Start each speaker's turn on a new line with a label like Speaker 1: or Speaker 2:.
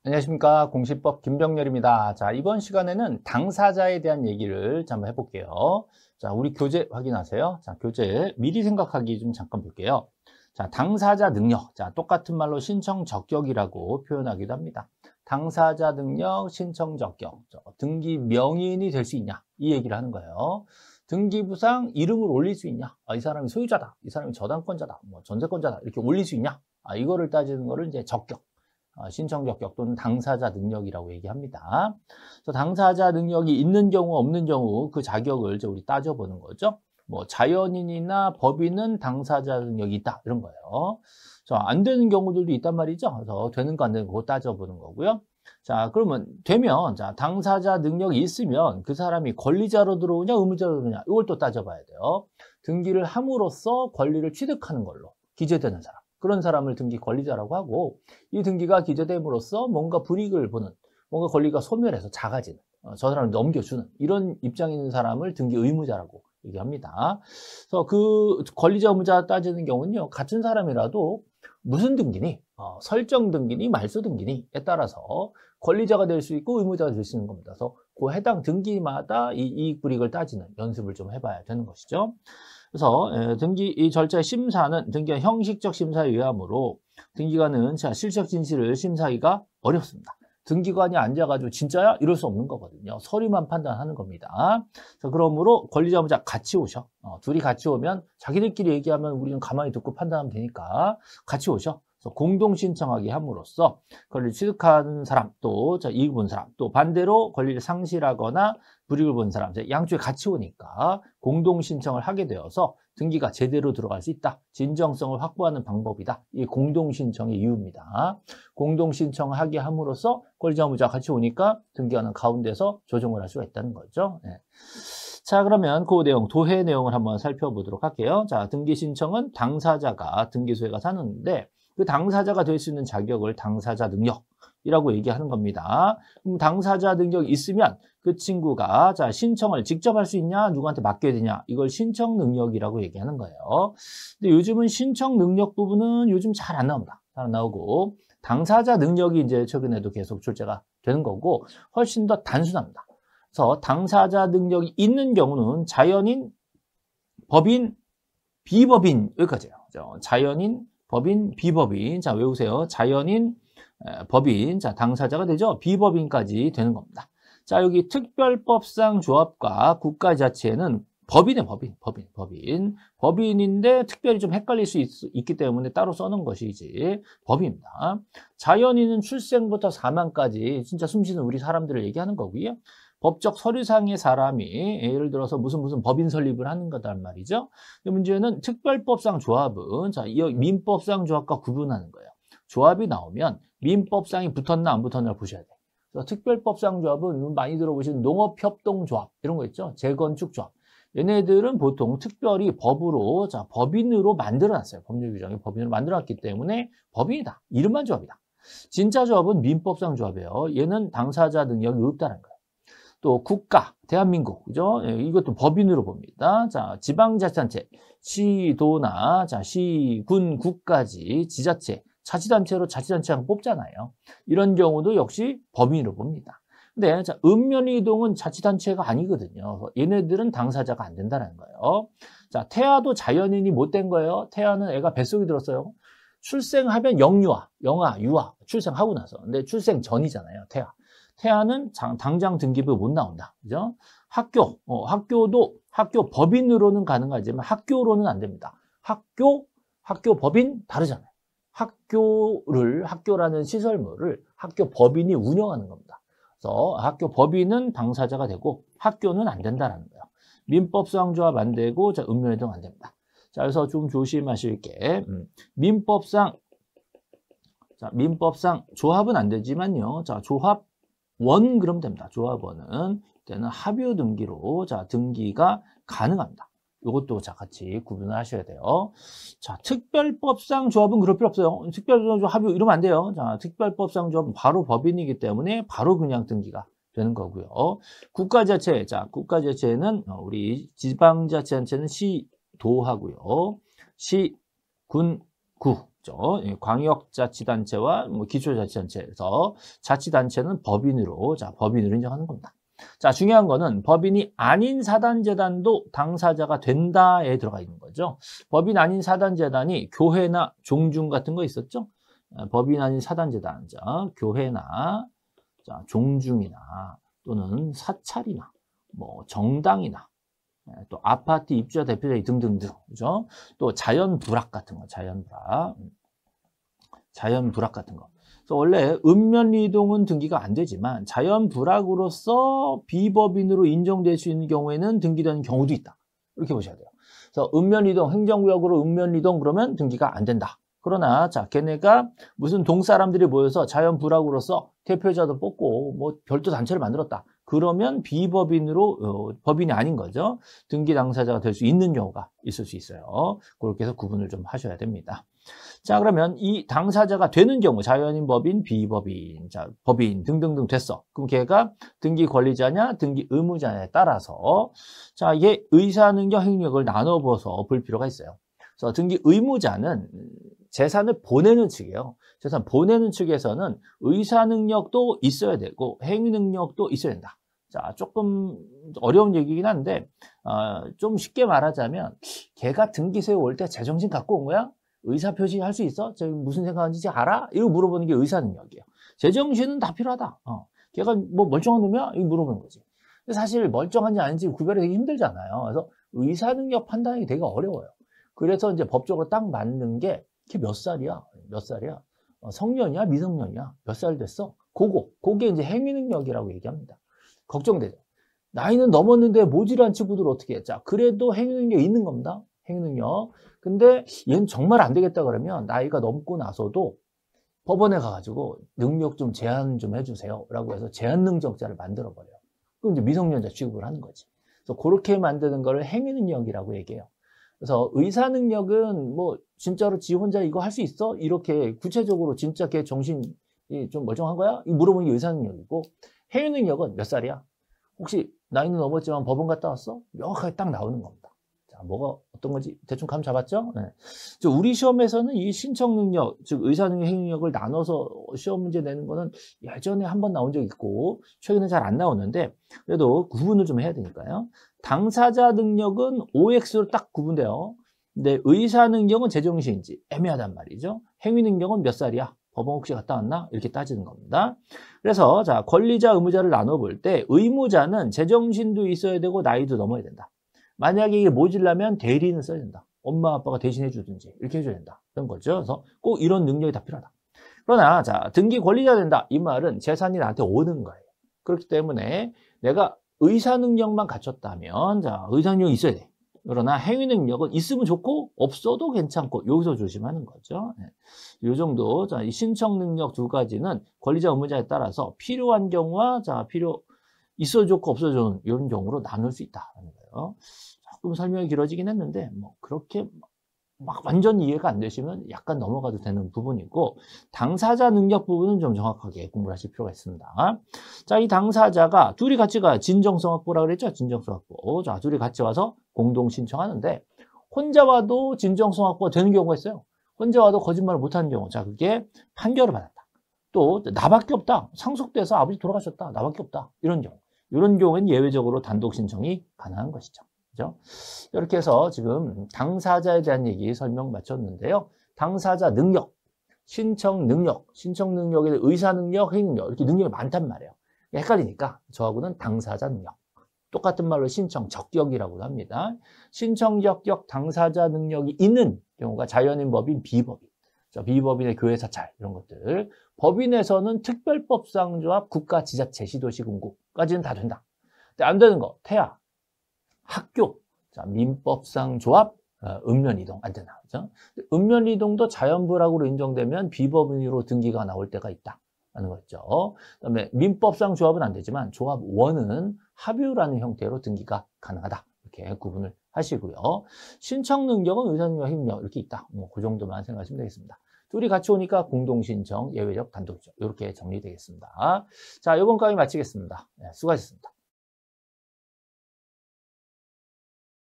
Speaker 1: 안녕하십니까. 공시법 김병렬입니다. 자, 이번 시간에는 당사자에 대한 얘기를 한번 해볼게요. 자, 우리 교재 확인하세요. 자, 교재 미리 생각하기 좀 잠깐 볼게요. 자, 당사자 능력. 자, 똑같은 말로 신청 적격이라고 표현하기도 합니다. 당사자 능력, 신청 적격. 등기 명의인이 될 수 있냐? 이 얘기를 하는 거예요. 등기부상 이름을 올릴 수 있냐? 이 사람이 소유자다. 이 사람이 저당권자다. 뭐 전세권자다. 이렇게 올릴 수 있냐? 이거를 따지는 거를 이제 적격. 신청 적격 또는 당사자 능력이라고 얘기합니다. 그래서 당사자 능력이 있는 경우 없는 경우 그 자격을 이제 우리 따져보는 거죠. 뭐 자연인이나 법인은 당사자 능력이 있다 이런 거예요. 안 되는 경우들도 있단 말이죠. 그래서 되는 거 안 되는 거 따져보는 거고요. 자, 그러면 되면 자 당사자 능력이 있으면 그 사람이 권리자로 들어오냐 의무자로 들어오냐 이걸 또 따져봐야 돼요. 등기를 함으로써 권리를 취득하는 걸로 기재되는 사람. 그런 사람을 등기 권리자라고 하고, 이 등기가 기재됨으로써 뭔가 불이익을 보는, 뭔가 권리가 소멸해서 작아지는, 저 사람을 넘겨주는 이런 입장에 있는 사람을 등기 의무자라고 얘기합니다. 그래서 그 권리자 의무자 따지는 경우는요, 같은 사람이라도 무슨 등기니, 설정 등기니, 말소 등기니에 따라서 권리자가 될 수 있고 의무자가 될 수 있는 겁니다. 그래서 그 해당 등기마다 이 이익 불이익을 따지는 연습을 좀 해봐야 되는 것이죠. 그래서 등기 이 절차의 심사는 등기가 형식적 심사에 의하므로 등기관은 실적 진실을 심사하기가 어렵습니다. 등기관이 앉아가지고 진짜야? 이럴 수 없는 거거든요. 서류만 판단하는 겁니다. 그러므로 권리자 의무자 같이 오셔. 둘이 같이 오면 자기들끼리 얘기하면 우리는 가만히 듣고 판단하면 되니까 같이 오셔. 공동 신청하게 함으로써 권리를 취득하는 사람 또 이익을 본 사람 또 반대로 권리를 상실하거나 불이익을 본 사람 양쪽에 같이 오니까 공동 신청을 하게 되어서 등기가 제대로 들어갈 수 있다. 진정성을 확보하는 방법이다. 이 공동 신청의 이유입니다. 공동 신청을 하게 함으로써 권리자 의무자가 같이 오니까 등기관은 가운데서 조정을 할 수가 있다는 거죠. 네. 자, 그러면 그 내용, 도해 내용을 한번 살펴보도록 할게요. 자, 등기 신청은 당사자가 등기소유가 사는데 그 당사자가 될 수 있는 자격을 당사자 능력이라고 얘기하는 겁니다. 그럼 당사자 능력이 있으면 그 친구가 신청을 직접 할 수 있냐, 누구한테 맡겨야 되냐, 이걸 신청 능력이라고 얘기하는 거예요. 근데 요즘은 신청 능력 부분은 요즘 잘 안 나옵니다. 잘 안 나오고 당사자 능력이 이제 최근에도 계속 출제가 되는 거고 훨씬 더 단순합니다. 그래서 당사자 능력이 있는 경우는 자연인, 법인, 비법인 여기까지예요. 자연인, 법인, 비법인. 자, 외우세요. 자연인, 법인. 자, 당사자가 되죠. 비법인까지 되는 겁니다. 자, 여기 특별법상 조합과 국가자치에는 법인의 법인. 법인인데 특별히 좀 헷갈릴 수 있기 때문에 따로 써놓은 것이지 법인입니다. 자연인은 출생부터 사망까지 진짜 숨쉬는 우리 사람들을 얘기하는 거고요. 법적 서류상의 사람이 예를 들어서 무슨 법인 설립을 하는 거단 말이죠. 문제는 특별법상 조합은 이 민법상 조합과 구분하는 거예요. 조합이 나오면 민법상이 붙었나 안 붙었나를 보셔야 돼요. 그래서 특별법상 조합은 많이 들어보시는 농업협동조합 이런 거 있죠. 재건축조합. 얘네들은 보통 특별히 법으로 법인으로 만들어놨어요. 법률 규정에 법인으로 만들어놨기 때문에 법인이다. 이름만 조합이다. 진짜 조합은 민법상 조합이에요. 얘는 당사자 능력이 없다는 거예요. 또 국가, 대한민국, 그죠? 이것도 법인으로 봅니다. 자, 지방자치단체, 시도나 시, 군, 국까지 지자체, 자치단체로 자치단체장 뽑잖아요. 이런 경우도 역시 법인으로 봅니다. 근데 읍면이동은 자치단체가 아니거든요. 얘네들은 당사자가 안 된다는 거예요. 자, 태아도 자연인이 못 된 거예요. 태아는 애가 뱃속에 들었어요. 출생하면 영유아, 유아, 출생하고 나서. 근데 출생 전이잖아요, 태아. 태아는 당장 등기부에 못 나온다. 그죠? 학교도 학교 법인으로는 가능하지만 학교로는 안 됩니다. 학교 법인 다르잖아요. 학교라는 시설물을 학교 법인이 운영하는 겁니다. 그래서 학교 법인은 당사자가 되고 학교는 안 된다는 거예요. 민법상 조합 안 되고 읍면이동 안 됩니다. 자, 그래서 좀 조심하실 게 민법상 조합은 안 되지만요. 자, 조합원 그러면 됩니다. 조합원은 때는 합유 등기로 등기가 가능합니다. 이것도 같이 구분을 하셔야 돼요. 자, 특별법상 조합은 그럴 필요 없어요. 특별법상 조합 합의 이러면 안 돼요. 자, 특별법상 조합은 바로 법인이기 때문에 바로 그냥 등기가 되는 거고요. 국가자체, 국가자체는 우리 지방자치단체는 시도하고요. 시, 군, 구 그죠? 광역자치단체와 뭐 기초자치단체에서 자치단체는 법인으로, 자, 법인으로 인정하는 겁니다. 자, 중요한 거는 법인이 아닌 사단재단도 당사자가 된다에 들어가 있는 거죠. 법인 아닌 사단재단이 교회나 종중 같은 거 있었죠? 법인 아닌 사단재단, 자, 교회나, 자, 종중이나, 또는 사찰이나, 뭐, 정당이나, 또 아파트 입주자 대표자 등등등, 그죠? 또 자연불악 같은 거, 자연불악 같은 거. 그래서 원래 읍면리동은 등기가 안 되지만 자연불악으로서 비법인으로 인정될 수 있는 경우에는 등기되는 경우도 있다. 이렇게 보셔야 돼요. 그래서 읍면리동, 행정구역으로 읍면리동 그러면 등기가 안 된다. 그러나 자, 걔네가 무슨 동사람들이 모여서 자연불악으로서 대표자도 뽑고 뭐 별도 단체를 만들었다. 그러면 비법인으로 법인이 아닌 거죠. 등기 당사자가 될 수 있는 경우가 있을 수 있어요. 그렇게 해서 구분을 좀 하셔야 됩니다. 자, 그러면 이 당사자가 되는 경우 자연인 법인, 비법인, 자, 법인 등등등 됐어. 그럼 걔가 등기 권리자냐, 등기 의무자냐에 따라서 자, 이게 의사 능력, 행력을 나눠봐서 볼 필요가 있어요. 그래서 등기 의무자는 재산을 보내는 측이에요. 재산 보내는 측에서는 의사 능력도 있어야 되고 행위 능력도 있어야 된다. 자, 조금 어려운 얘기긴 한데 좀 쉽게 말하자면 걔가 등기소에 올 때 제정신 갖고 온 거야? 의사 표시 할 수 있어? 저 무슨 생각하는지 알아? 이거 물어보는 게 의사 능력이에요. 제정신은 다 필요하다. 걔가 뭐 멀쩡한 놈이야? 이거 물어보는 거지. 근데 사실 멀쩡한지 아닌지 구별하기 힘들잖아요. 그래서 의사 능력 판단이 되게 어려워요. 그래서 이제 법적으로 딱 맞는 게 걔 몇 살이야? 몇 살이야? 성년이야? 미성년이야? 몇 살 됐어? 그게 이제 행위 능력이라고 얘기합니다. 걱정되죠. 나이는 넘었는데 모질한 친구들 어떻게 해? 자, 그래도 행위 능력이 있는 겁니다. 행위 능력. 근데 얘는 정말 안 되겠다 그러면 나이가 넘고 나서도 법원에 가가지고 능력 좀 제한 좀 해주세요. 라고 해서 제한 능력자를 만들어버려요. 그럼 이제 미성년자 취급을 하는 거지. 그래서 그렇게 만드는 거를 행위 능력이라고 얘기해요. 그래서 의사 능력은 뭐 진짜로 지 혼자 이거 할 수 있어? 이렇게 구체적으로 진짜 걔 정신이 좀 멀쩡한 거야? 이 물어보는 게 의사 능력이고 행위 능력은 몇 살이야? 혹시 나이는 넘었지만 법원 갔다 왔어? 명확하게 딱 나오는 겁니다. 자, 뭐가 어떤 건지 대충 감 잡았죠? 네. 우리 시험에서는 이 신청 능력, 즉 의사 능력, 행위 능력을 나눠서 시험 문제 내는 거는 예전에 한 번 나온 적 있고 최근에 잘 안 나오는데 그래도 구분을 좀 해야 되니까요. 당사자 능력은 OX로 딱 구분돼요. 근데 의사 능력은 제정신인지 애매하단 말이죠. 행위 능력은 몇 살이야? 법원 혹시 갔다 왔나? 이렇게 따지는 겁니다. 그래서 자, 권리자, 의무자를 나눠볼 때 의무자는 제정신도 있어야 되고 나이도 넘어야 된다. 만약에 이게 모질라면 대리인을 써야 된다. 엄마, 아빠가 대신해 주든지 이렇게 해줘야 된다. 그런 거죠. 그래서 꼭 이런 능력이 다 필요하다. 그러나 자, 등기 권리자 된다. 이 말은 재산이 나한테 오는 거예요. 그렇기 때문에 내가 의사 능력만 갖췄다면 자, 의사 능력이 있어야 돼. 그러나 행위 능력은 있으면 좋고 없어도 괜찮고 여기서 조심하는 거죠. 이 정도. 자, 이 신청 능력 두 가지는 권리자 의무자에 따라서 필요한 경우와 자, 필요 있어 좋고 없어 좋은 이런 경우로 나눌 수 있다는 거예요. 조금 설명이 길어지긴 했는데 뭐 그렇게 막 완전 이해가 안 되시면 약간 넘어가도 되는 부분이고 당사자 능력 부분은 좀 정확하게 공부를 하실 필요가 있습니다. 자, 이 당사자가 둘이 같이 가요. 진정성확보라고 그랬죠? 진정성확보. 자, 둘이 같이 와서 공동 신청하는데 혼자 와도 진정성확보가 되는 경우가 있어요. 혼자 와도 거짓말을 못하는 경우. 자, 그게 판결을 받았다. 또 나밖에 없다. 상속돼서 아버지 돌아가셨다. 나밖에 없다. 이런 경우. 이런 경우에는 예외적으로 단독 신청이 가능한 것이죠. 그죠? 이렇게 해서 지금 당사자에 대한 얘기 설명 마쳤는데요. 당사자 능력, 신청 능력에 의사 능력, 행위 능력 이렇게 능력이 많단 말이에요. 헷갈리니까 저하고는 당사자 능력. 똑같은 말로 신청 적격이라고도 합니다. 신청 적격 당사자 능력이 있는 경우가 자연인 법인, 비법인. 비법인의 교회 사찰 이런 것들. 법인에서는 특별법상 조합, 국가, 지자체, 시도시, 군구까지는 다 된다. 근데 안 되는 거, 태아, 학교, 자, 민법상 조합, 읍면이동 안 되나, 그죠? 읍면이동도 자연불악으로 인정되면 비법인으로 등기가 나올 때가 있다라는 거죠. 그다음에 민법상 조합은 안 되지만 조합 원은 합유라는 형태로 등기가 가능하다. 이렇게 구분을 하시고요. 신청 능력은 의사 능력, 행력 이렇게 있다. 뭐 그 정도만 생각하시면 되겠습니다. 둘이 같이 오니까 공동신청, 예외적, 단독적 이렇게 정리되겠습니다. 자, 이번 강의 마치겠습니다. 네, 수고하셨습니다.